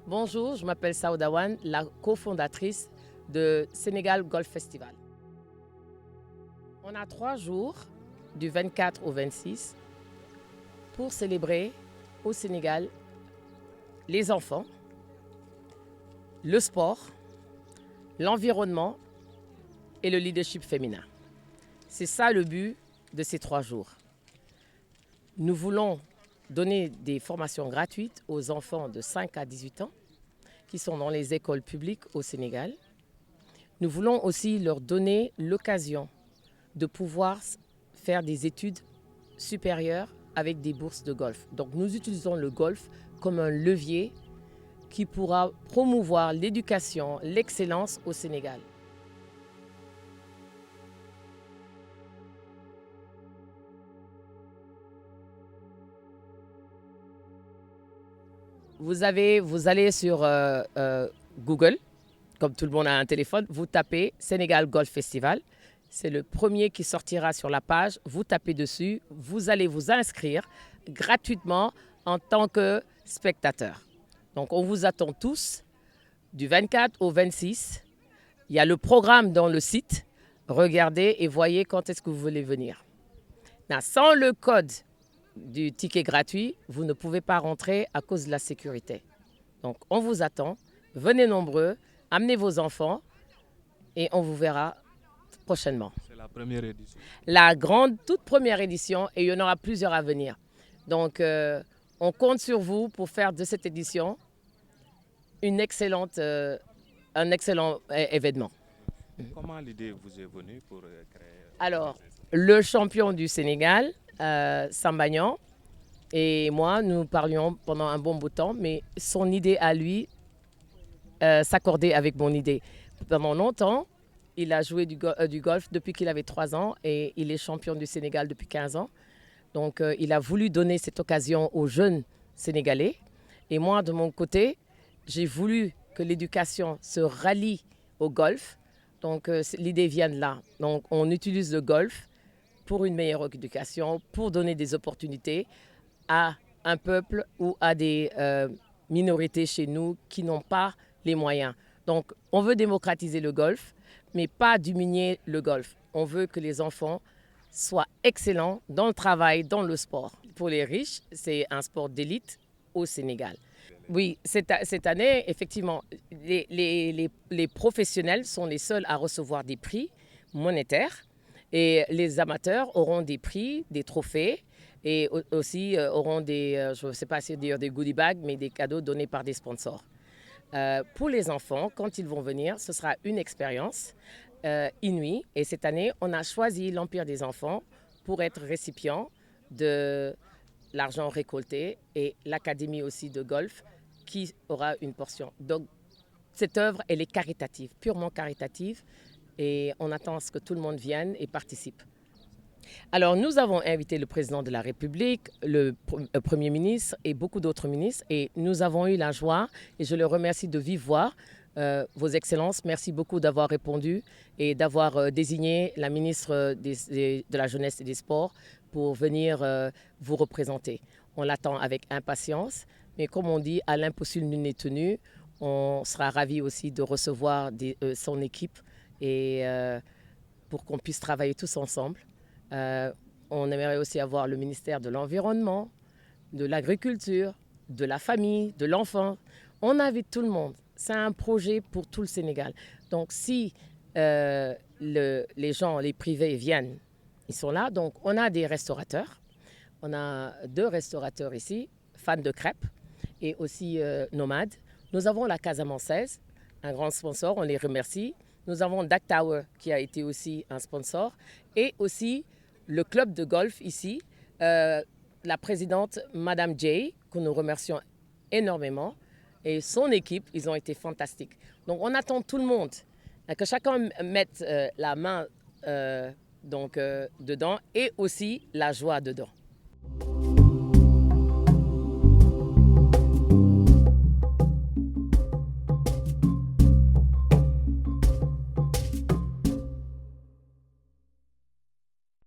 Bonjour, je m'appelle Saouda Wane, la cofondatrice de Sénégal Golf Festival. On a 3 jours, du 24 au 26, pour célébrer au Sénégal les enfants, le sport, l'environnement et le leadership féminin. C'est ça le but de ces 3 jours. Nous voulons donner des formations gratuites aux enfants de 5 à 18 ans qui sont dans les écoles publiques au Sénégal. Nous voulons aussi leur donner l'occasion de pouvoir faire des études supérieures avec des bourses de golf. Donc nous utilisons le golf comme un levier qui pourra promouvoir l'éducation, l'excellence au Sénégal. Vous allez sur Google, comme tout le monde a un téléphone, vous tapez Sénégal Golf Festival. C'est le premier qui sortira sur la page. Vous tapez dessus, vous allez vous inscrire gratuitement en tant que spectateur. Donc on vous attend tous du 24 au 26. Il y a le programme dans le site. Regardez et voyez quand est-ce que vous voulez venir. Now, sans le code du ticket gratuit, vous ne pouvez pas rentrer à cause de la sécurité. Donc on vous attend, venez nombreux, amenez vos enfants et on vous verra prochainement. C'est la première édition. La grande, toute première édition et il y en aura plusieurs à venir. Donc on compte sur vous pour faire de cette édition un excellent événement. Comment l'idée vous est venue pour créer Alors, le champion du Sénégal, Sambagnan, et moi, nous parlions pendant un bon bout de temps, mais son idée à lui s'accordait avec mon idée. Pendant longtemps, il a joué du golf depuis qu'il avait 3 ans et il est champion du Sénégal depuis 15 ans. Donc, il a voulu donner cette occasion aux jeunes Sénégalais. Et moi, de mon côté, j'ai voulu que l'éducation se rallie au golf. Donc, l'idée vient de là. Donc, on utilise le golf pour une meilleure éducation, pour donner des opportunités à un peuple ou à des minorités chez nous qui n'ont pas les moyens. Donc, on veut démocratiser le golf, mais pas diminuer le golf. On veut que les enfants soient excellents dans le travail, dans le sport. Pour les riches, c'est un sport d'élite au Sénégal. Oui, cette année, effectivement, les professionnels sont les seuls à recevoir des prix monétaires et les amateurs auront des prix, des trophées et aussi auront des, je ne sais pas si dire des goodie bags, mais des cadeaux donnés par des sponsors. Pour les enfants, quand ils vont venir, ce sera une expérience inouïe. Et cette année, on a choisi l'Empire des enfants pour être récipient de l'argent récolté et l'Académie aussi de golf qui aura une portion. Donc, cette œuvre, elle est caritative, purement caritative. Et on attend à ce que tout le monde vienne et participe. Alors, nous avons invité le président de la République, le Premier ministre et beaucoup d'autres ministres. Et nous avons eu la joie, et je le remercie de vive voix, Vos Excellences, merci beaucoup d'avoir répondu et d'avoir désigné la ministre de la Jeunesse et des Sports pour venir vous représenter. On l'attend avec impatience, mais comme on dit, à l'impossible nul n'est tenu. On sera ravis aussi de recevoir son équipe et pour qu'on puisse travailler tous ensemble. On aimerait aussi avoir le ministère de l'Environnement, de l'Agriculture, de la famille, de l'enfant. On invite tout le monde. C'est un projet pour tout le Sénégal. Donc si les gens, les privés viennent, ils sont là. Donc on a des restaurateurs. On a 2 restaurateurs ici, fans de crêpes et aussi nomades. Nous avons la Casamançaise, un grand sponsor, on les remercie. Nous avons Duck Tower qui a été aussi un sponsor et aussi le club de golf ici, la présidente Madame Jay, que nous remercions énormément, et son équipe, ils ont été fantastiques. Donc on attend tout le monde, que chacun mette la main dedans et aussi la joie dedans.